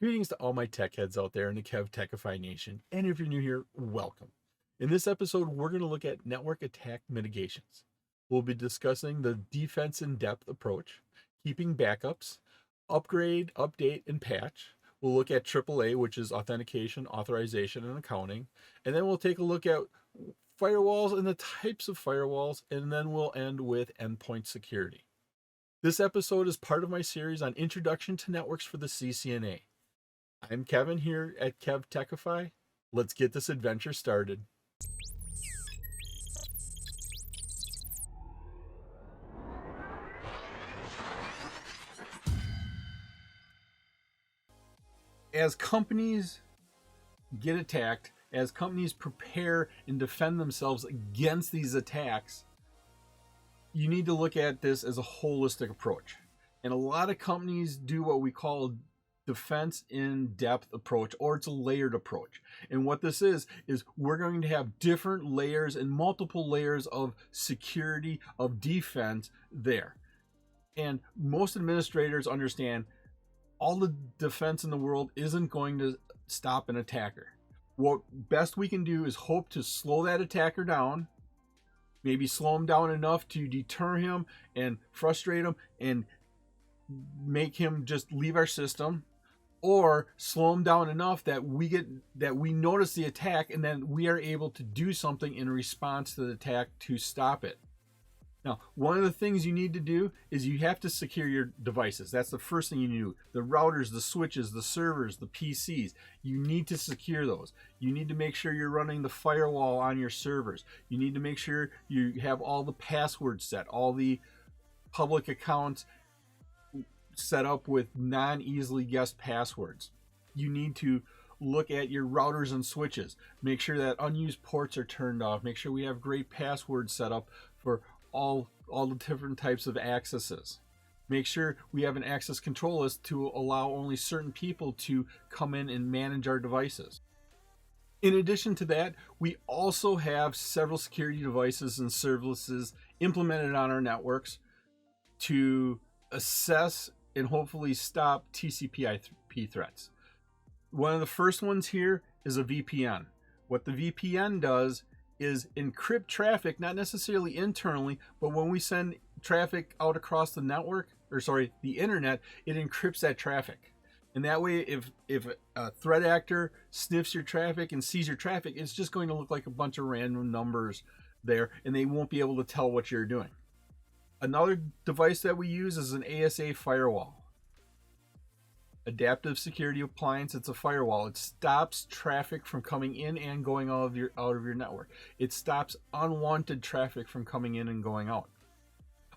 Greetings to all my tech heads out there in the KevTechify nation, and if you're new here, welcome. In this episode, we're going to look at network attack mitigations. We'll be discussing the defense in depth approach, keeping backups, upgrade, update, and patch. We'll look at AAA, which is authentication, authorization, and accounting, and then we'll take a look at firewalls and the types of firewalls, and then we'll end with endpoint security. This episode is part of my series on Introduction to Networks for the CCNA. I'm Kevin here at KevTechify. Let's get this adventure started. As companies get attacked, as companies prepare and defend themselves against these attacks, you need to look at this as a holistic approach. And a lot of companies do what we call defense in depth approach, or it's a layered approach. And what this is we're going to have different layers and multiple layers of security, of defense there. And most administrators understand all the defense in the world isn't going to stop an attacker. What best we can do is hope to slow that attacker down, maybe slow him down enough to deter him and frustrate him and make him just leave our system, or slow them down enough that we notice the attack and then we are able to do something in response to the attack to stop it. Now, one of the things you need to do is you have to secure your devices. That's the first thing you do. The routers, the switches, the servers, the PCs, you need to secure those. You need to make sure you're running the firewall on your servers. You need to make sure you have all the passwords set, all the public accounts set up with non-easily guessed passwords. You need to look at your routers and switches. Make sure that unused ports are turned off. Make sure we have great passwords set up for all the different types of accesses. Make sure we have an access control list to allow only certain people to come in and manage our devices. In addition to that, we also have several security devices and services implemented on our networks to assess and hopefully stop TCP/IP threats. One of the first ones here is a VPN. What the VPN does is encrypt traffic, not necessarily internally, but when we send traffic out across the network, the internet, it encrypts that traffic. And that way, if a threat actor sniffs your traffic and sees your traffic, it's just going to look like a bunch of random numbers there, and they won't be able to tell what you're doing. Another device that we use is an ASA firewall. Adaptive security appliance. It's a firewall. It stops traffic from coming in and going out of your network. It stops unwanted traffic from coming in and going out.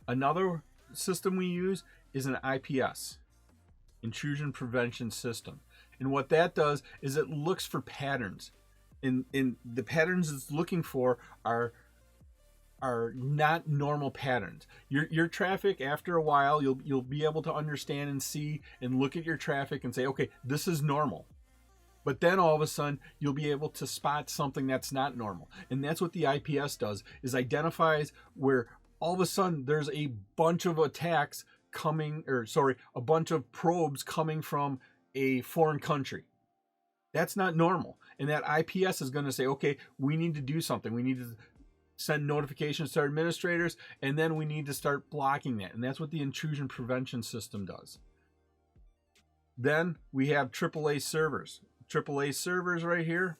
Another system we use is an IPS, intrusion prevention system. And what that does is it looks for patterns. And the patterns it's looking for are not normal patterns. Your traffic, after a while, you'll be able to understand and see and look at your traffic and say, okay, this is normal. But then all of a sudden, you'll be able to spot something that's not normal. And that's what the IPS does, is identifies where all of a sudden there's a bunch of attacks a bunch of probes coming from a foreign country. That's not normal. And that IPS is going to say, okay, we need to do something. We need to send notifications to our administrators, and then we need to start blocking that. And that's what the intrusion prevention system does. Then we have AAA servers. AAA servers right here.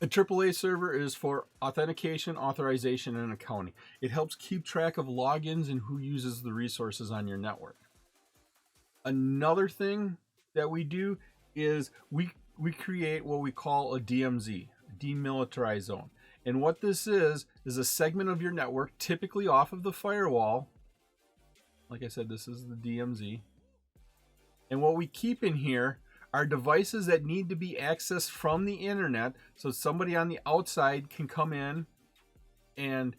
A AAA server is for authentication, authorization, and accounting. It helps keep track of logins and who uses the resources on your network. Another thing that we do is we create what we call a DMZ, demilitarized zone. And what this is a segment of your network, typically off of the firewall. Like I said, this is the DMZ. And what we keep in here are devices that need to be accessed from the internet, so somebody on the outside can come in and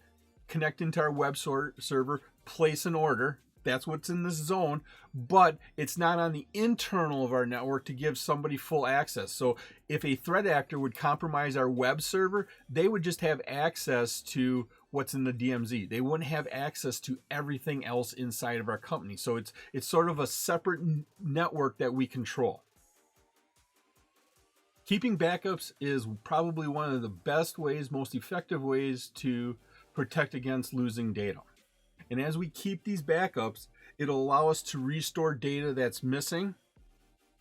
connect into our web server, place an order. That's what's in this zone, but it's not on the internal of our network to give somebody full access. So if a threat actor would compromise our web server, they would just have access to what's in the DMZ. They wouldn't have access to everything else inside of our company. So it's sort of a separate network that we control. Keeping backups is probably one of the best ways, most effective ways to protect against losing data. And as we keep these backups, it'll allow us to restore data that's missing.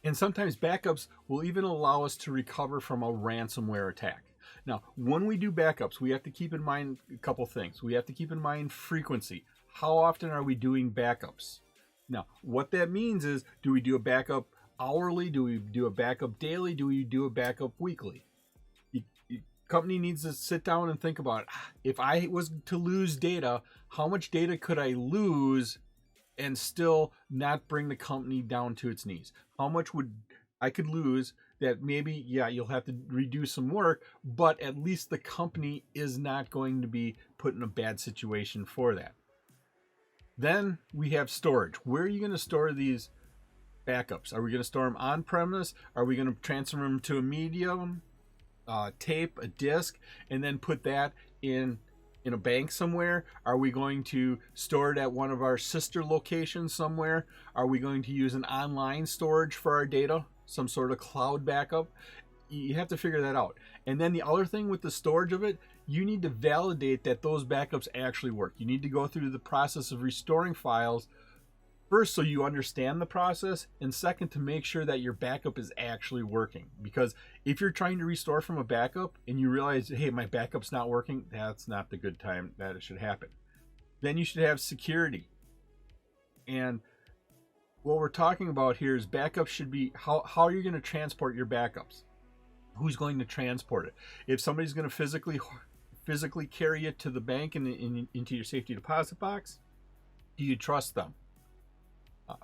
And sometimes backups will even allow us to recover from a ransomware attack. Now, when we do backups, we have to keep in mind a couple things. We have to keep in mind frequency. How often are we doing backups? Now, what that means is, do we do a backup hourly? Do we do a backup daily? Do we do a backup weekly? Company needs to sit down and think about, if I was to lose data, how much data could I lose and still not bring the company down to its knees? How much would I could lose that maybe, yeah, you'll have to redo some work, but at least the company is not going to be put in a bad situation for that. Then we have storage. Where are you going to store these backups? Are we going to store them on premise? Are we going to transfer them to a medium, tape, a disk, and then put that in a bank somewhere? Are we going to store it at one of our sister locations somewhere? Are we going to use an online storage for our data, some sort of cloud backup? You have to figure that out. And then the other thing with the storage of it, you need to validate that those backups actually work. You need to go through the process of restoring files first, so you understand the process, and second, to make sure that your backup is actually working. Because if you're trying to restore from a backup and you realize, hey, my backup's not working, that's not the good time that it should happen. Then you should have security. And what we're talking about here is backups should be, how are you going to transport your backups? Who's going to transport it? If somebody's going to physically carry it to the bank and into your safety deposit box, do you trust them?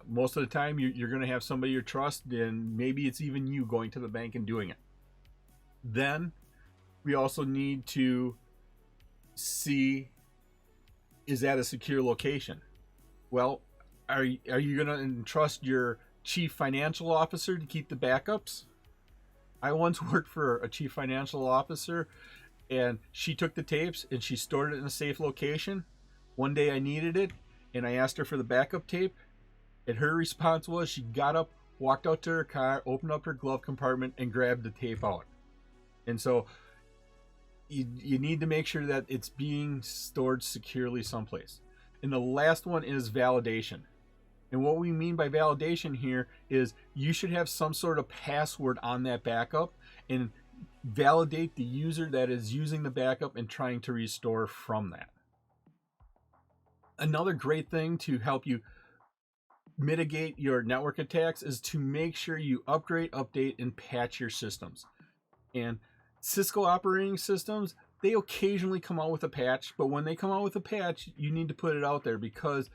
Most of the time, you're going to have somebody you trust, and maybe it's even you going to the bank and doing it. Then we also need to see, is that a secure location? Well, are you going to entrust your chief financial officer to keep the backups? I once worked for a chief financial officer, and she took the tapes and she stored it in a safe location. One day I needed it, and I asked her for the backup tape. And her response was, she got up, walked out to her car, opened up her glove compartment, and grabbed the tape out. And so you need to make sure that it's being stored securely someplace. And the last one is validation. And what we mean by validation here is you should have some sort of password on that backup and validate the user that is using the backup and trying to restore from that. Another great thing to help you mitigate your network attacks is to make sure you upgrade, update, and patch your systems. And Cisco operating systems, they occasionally come out with a patch, but when they come out with a patch, you need to put it out there, because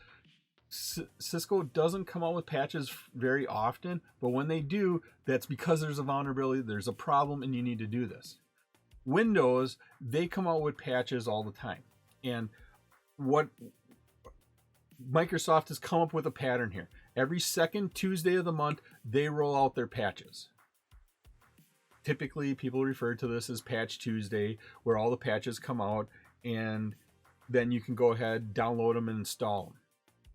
Cisco doesn't come out with patches very often, but when they do, that's because there's a vulnerability, there's a problem, and you need to do this. Windows, they come out with patches all the time. And what Microsoft has come up with a pattern here. Every second Tuesday of the month, they roll out their patches. Typically, people refer to this as Patch Tuesday, where all the patches come out, and then you can go ahead, download them, and install them.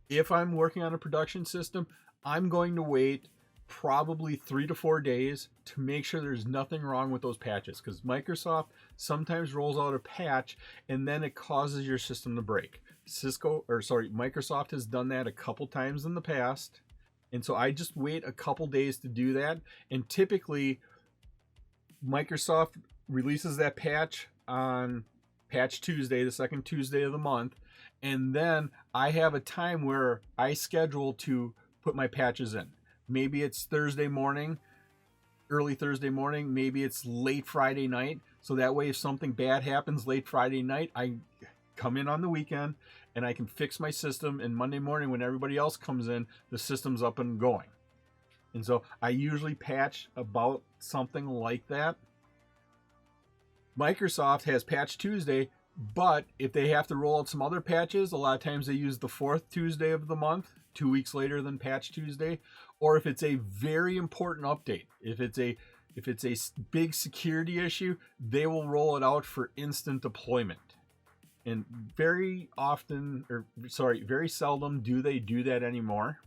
If I'm working on a production system, I'm going to wait probably 3 to 4 days to make sure there's nothing wrong with those patches, because Microsoft sometimes rolls out a patch and then it causes your system to break. Microsoft has done that a couple times in the past, and so I just wait a couple days to do that. And typically Microsoft releases that patch on Patch Tuesday, the second Tuesday of the month, and then I have a time where I schedule to put my patches in. Maybe it's Thursday morning, early Thursday morning, maybe it's late Friday night, so that way if something bad happens late Friday night, I come in on the weekend and I can fix my system, and Monday morning when everybody else comes in, the system's up and going. And so I usually patch about something like that. Microsoft has Patch Tuesday, but if they have to roll out some other patches, a lot of times they use the 4th Tuesday of the month, 2 weeks later than Patch Tuesday. Or if it's a very important update, if it's a big security issue, they will roll it out for instant deployment. And very seldom do they do that anymore,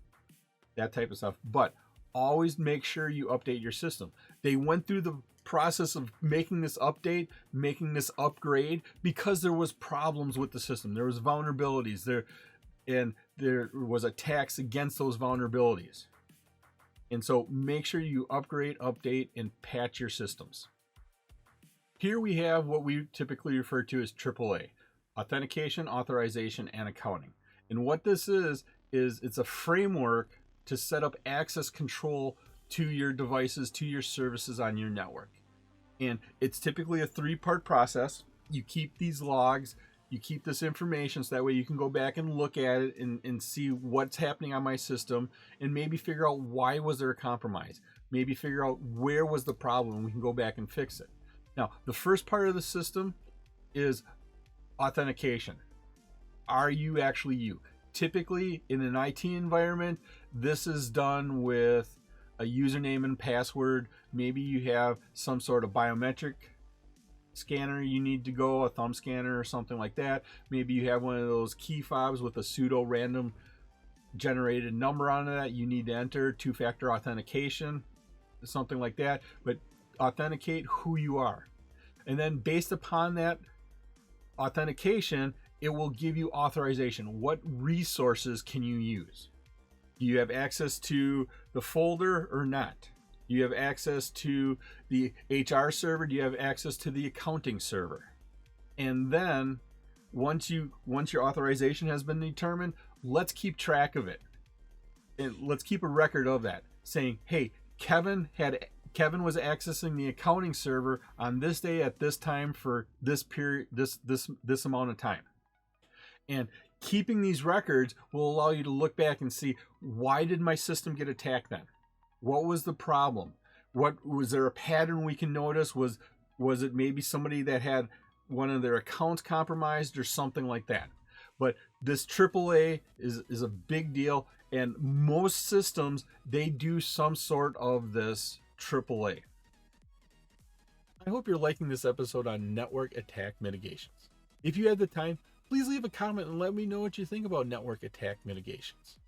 that type of stuff. But always make sure you update your system. They went through the process of making this update, making this upgrade, because there was problems with the system. There was vulnerabilities there, and there was attacks against those vulnerabilities. And so make sure you upgrade, update, and patch your systems. Here we have what we typically refer to as AAA, Authentication, Authorization, and Accounting. And what this is it's a framework to set up access control to your devices, to your services on your network. And it's typically a 3-part process. You keep these logs, you keep this information, so that way you can go back and look at it and see what's happening on my system, and maybe figure out why was there a compromise. Maybe figure out where was the problem, and we can go back and fix it. Now, the first part of the system is authentication. Are you actually you? Typically, in an IT environment, this is done with a username and password. Maybe you have some sort of biometric scanner you need to go, a thumb scanner or something like that. Maybe you have one of those key fobs with a pseudo random generated number on that you need to enter, 2-factor authentication, something like that. But authenticate who you are. And then based upon that authentication, it will give you authorization. What resources can you use? Do you have access to the folder or not? Do you have access to the HR server? Do you have access to the accounting server? And then once your authorization has been determined, let's keep track of it. And let's keep a record of that, saying, hey, Kevin was accessing the accounting server on this day at this time for this period, this amount of time. And keeping these records will allow you to look back and see, why did my system get attacked then? What was the problem? What was there a pattern we can notice? Was it maybe somebody that had one of their accounts compromised or something like that? But this AAA is a big deal, and most systems, they do some sort of this AAA. I hope you're liking this episode on network attack mitigations. If you have the time, please leave a comment and let me know what you think about network attack mitigations.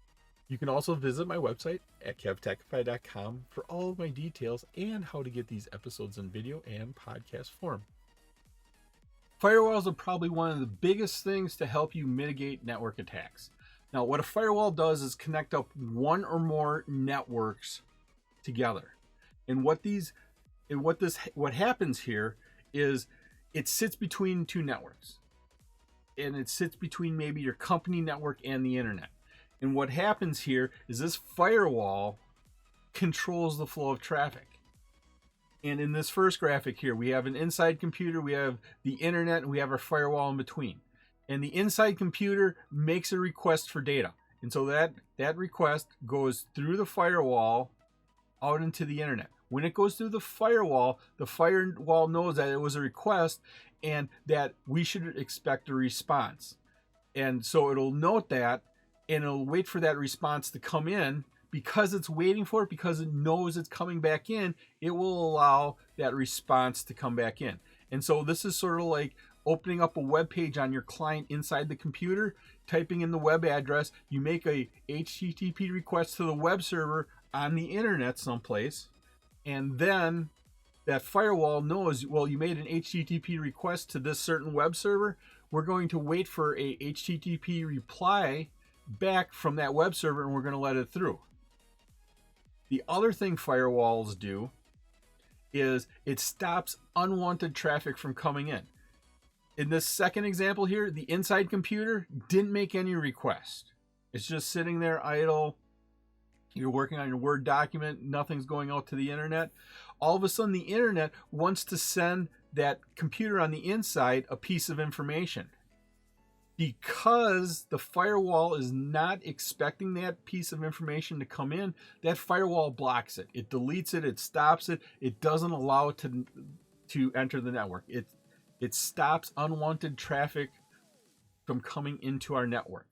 You can also visit my website at KevTechify.com for all of my details and how to get these episodes in video and podcast form. Firewalls are probably one of the biggest things to help you mitigate network attacks. Now, what a firewall does is connect up one or more networks together. And what happens here is it sits between two networks. And it sits between maybe your company network and the internet. And what happens here is this firewall controls the flow of traffic. And in this first graphic here, we have an inside computer, we have the internet, and we have our firewall in between. And the inside computer makes a request for data. And so that request goes through the firewall out into the internet. When it goes through the firewall knows that it was a request and that we should expect a response. And so it'll note that, and it'll wait for that response to come in. Because it's waiting for it, because it knows it's coming back in, it will allow that response to come back in. And so this is sort of like opening up a web page on your client inside the computer, typing in the web address, you make a HTTP request to the web server on the internet someplace, and then that firewall knows, well, you made an HTTP request to this certain web server. We're going to wait for a HTTP reply back from that web server, and we're going to let it through. The other thing firewalls do is it stops unwanted traffic from coming in. In this second example here, the inside computer didn't make any request. It's just sitting there idle. You're working on your Word document, nothing's going out to the internet. All of a sudden, the internet wants to send that computer on the inside a piece of information. Because the firewall is not expecting that piece of information to come in, that firewall blocks it. It deletes it, it stops it, it doesn't allow it to enter the network. It stops unwanted traffic from coming into our network.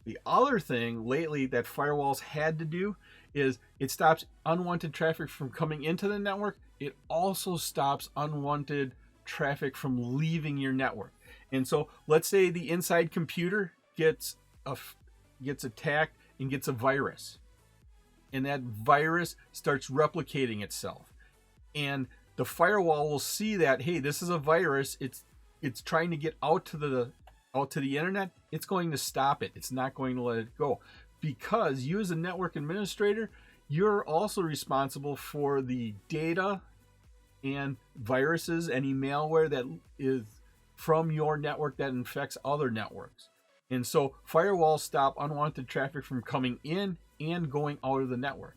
The other thing lately that firewalls had to do is it stops unwanted traffic from coming into the network. It also stops unwanted traffic from leaving your network. And so let's say the inside computer gets attacked and gets a virus. and that virus starts replicating itself. And the firewall will see that, hey, this is a virus. It's trying to get out to the internet. It's going to stop it. It's not going to let it go, because you as a network administrator, you're also responsible for the data and viruses, any malware that is from your network that infects other networks. And so firewalls stop unwanted traffic from coming in and going out of the network.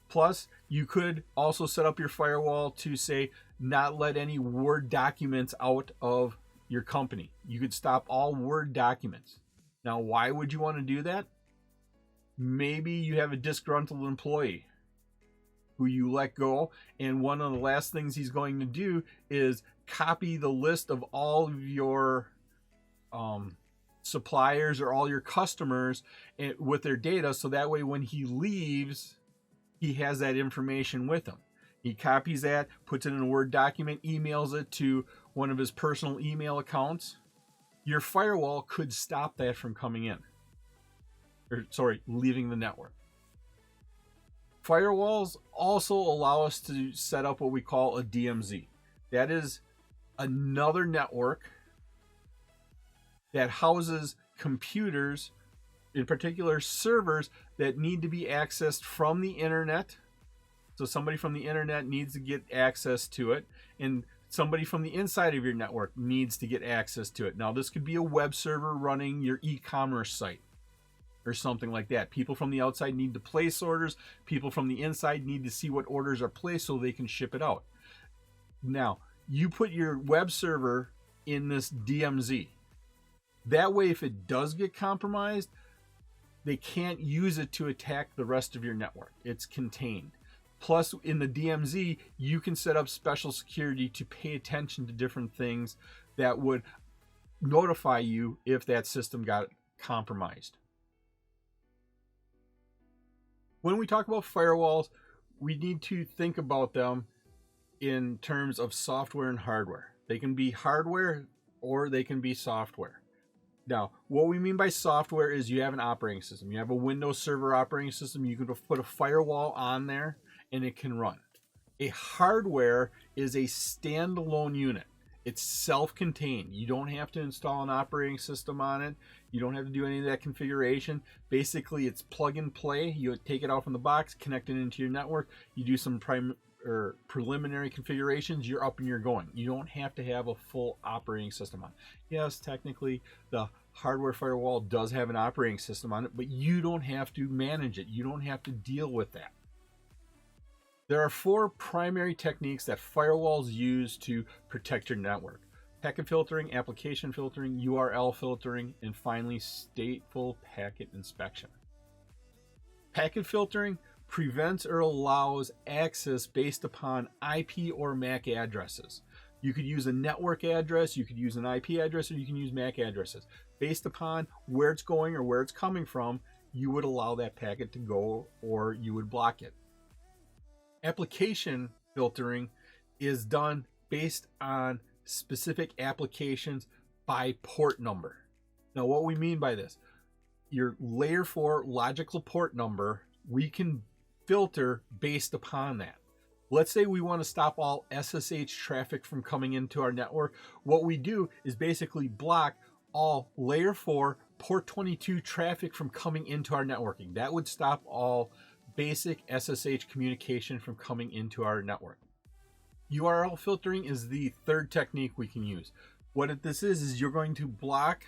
Plus, you could also set up your firewall to say, not let any Word documents out of your company. You could stop all Word documents. Now, why would you want to do that? Maybe you have a disgruntled employee who you let go, and one of the last things he's going to do is copy the list of all of your suppliers or all your customers with their data, so that way when he leaves, he has that information with him. He copies that, puts it in a Word document, emails it to one of his personal email accounts. Your firewall could stop that from coming in. Leaving the network. Firewalls also allow us to set up what we call a DMZ. That is another network that houses computers, in particular servers, that need to be accessed from the internet. So somebody from the internet needs to get access to it, and somebody from the inside of your network needs to get access to it. Now, this could be a web server running your e-commerce site or something like that. People from the outside need to place orders. People from the inside need to see what orders are placed so they can ship it out. Now, you put your web server in this DMZ. That way, if it does get compromised, they can't use it to attack the rest of your network. It's contained. Plus, in the DMZ, you can set up special security to pay attention to different things that would notify you if that system got compromised. When we talk about firewalls, we need to think about them in terms of software and hardware. They can be hardware or they can be software. Now, what we mean by software is you have an operating system. You have a Windows Server operating system. You can put a firewall on there and it can run. A hardware is a standalone unit. It's self-contained. You don't have to install an operating system on it. You don't have to do any of that configuration. Basically, it's plug and play. You take it out from the box, connect it into your network. You do some preliminary configurations. You're up and you're going. You don't have to have a full operating system on it. Yes, technically, the hardware firewall does have an operating system on it, but you don't have to manage it. You don't have to deal with that. There are 4 primary techniques that firewalls use to protect your network: packet filtering, application filtering, URL filtering, and finally, stateful packet inspection. Packet filtering prevents or allows access based upon IP or MAC addresses. You could use a network address, you could use an IP address, or you can use MAC addresses. Based upon where it's going or where it's coming from, you would allow that packet to go or you would block it. Application filtering is done based on specific applications by port number. Now, what we mean by this, your layer 4 logical port number, we can filter based upon that. Let's say we want to stop all SSH traffic from coming into our network. What we do is basically block all layer 4 port 22 traffic from coming into our networking. That would stop all basic SSH communication from coming into our network. URL filtering is the 3rd technique we can use. What this is you're going to block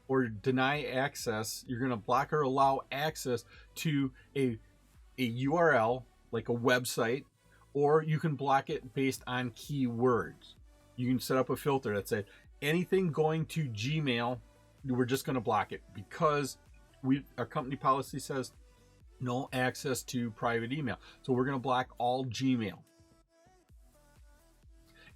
or deny access. You're going to block or allow access to a URL, like a website, or you can block it based on keywords. You can set up a filter that says anything going to Gmail, we're just going to block it, because our company policy says no access to private email. So we're going to block all Gmail.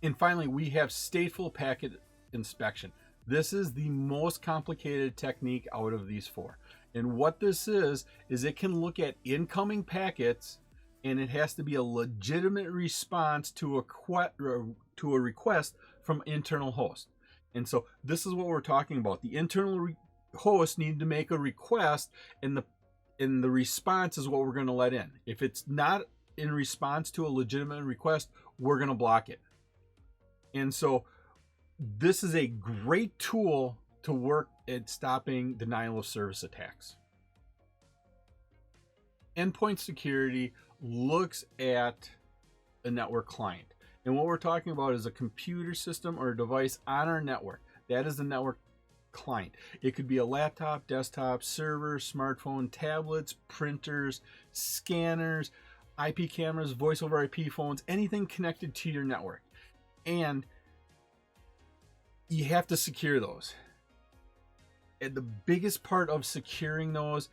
And finally, we have stateful packet inspection. This is the most complicated technique out of these 4. And what this is it can look at incoming packets, and it has to be a legitimate response to a request from internal host. And so this is what we're talking about. The internal host need to make a request, and and the response is what we're going to let in. If it's not in response to a legitimate request, we're going to block it. And so this is a great tool to work at stopping denial of service attacks. Endpoint security looks at a network client. And what we're talking about is a computer system or a device on our network. That is the network client. It could be a laptop, desktop, server, smartphone, tablets, printers, scanners, IP cameras, voice over IP phones, anything connected to your network. And you have to secure those. And the biggest part of securing those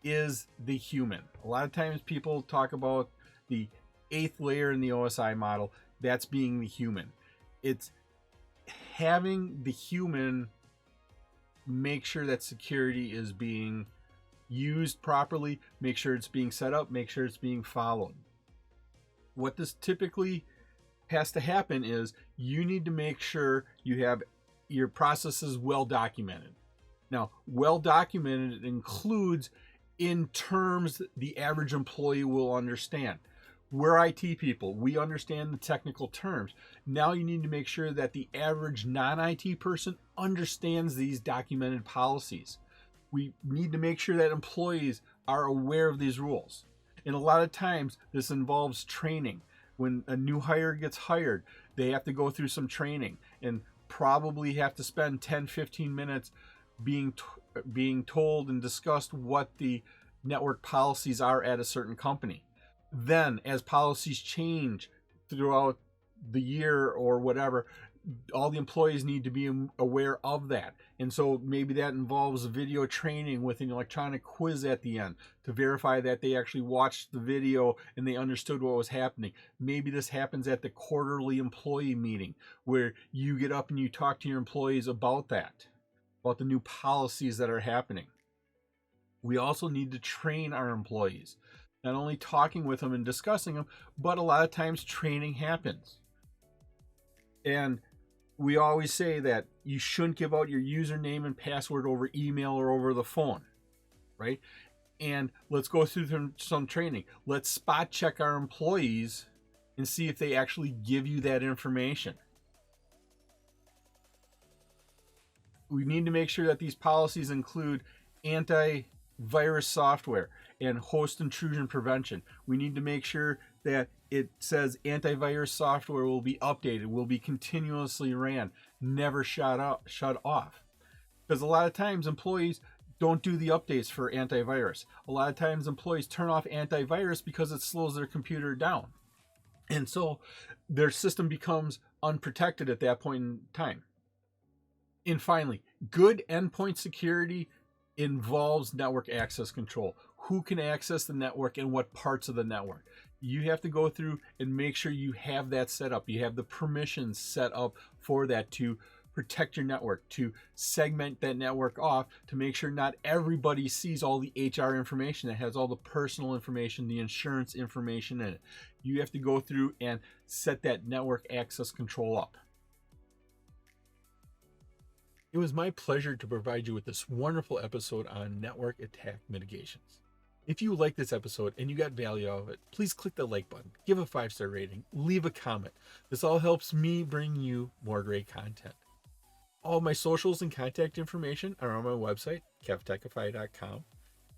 is the human. A lot of times people talk about the 8th layer in the OSI model. That's being the human. It's having the human make sure that security is being used properly, make sure it's being set up, make sure it's being followed. What this typically has to happen is you need to make sure you have your processes well documented. Now, well documented includes in terms the average employee will understand. We're IT people. We understand the technical terms. Now you need to make sure that the average non-IT person understands these documented policies. We need to make sure that employees are aware of these rules. And a lot of times this involves training. When a new hire gets hired, they have to go through some training and probably have to spend 10-15 minutes being told and discussed what the network policies are at a certain company. Then, as policies change throughout the year or whatever, all the employees need to be aware of that. And so maybe that involves video training with an electronic quiz at the end to verify that they actually watched the video and they understood what was happening. Maybe this happens at the quarterly employee meeting where you get up and you talk to your employees about that, about the new policies that are happening. We also need to train our employees. Not only talking with them and discussing them, but a lot of times training happens. And we always say that you shouldn't give out your username and password over email or over the phone, right? And let's go through some training. Let's spot check our employees and see if they actually give you that information. We need to make sure that these policies include antivirus software and host intrusion prevention. We need to make sure that it says antivirus software will be updated, will be continuously ran, never shut off. Because a lot of times employees don't do the updates for antivirus. A lot of times employees turn off antivirus because it slows their computer down. And so their system becomes unprotected at that point in time. And finally, good endpoint security involves network access control. Who can access the network and what parts of the network? You have to go through and make sure you have that set up. You have the permissions set up for that to protect your network, to segment that network off, to make sure not everybody sees all the HR information that has all the personal information, the insurance information in it. You have to go through and set that network access control up. It was my pleasure to provide you with this wonderful episode on network attack mitigations. If you like this episode and you got value out of it, please click the like button, give a 5-star rating, leave a comment. This all helps me bring you more great content. All my socials and contact information are on my website, KevTechify.com.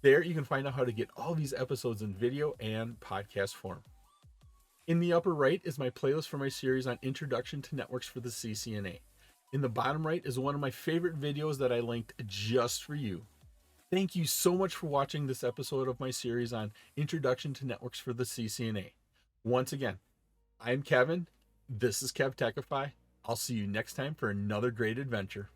There you can find out how to get all these episodes in video and podcast form. In the upper right is my playlist for my series on Introduction to Networks for the CCNA. In the bottom right is one of my favorite videos that I linked just for you. Thank you so much for watching this episode of my series on Introduction to Networks for the CCNA. Once again, I'm Kevin. This is KevTechify. I'll see you next time for another great adventure.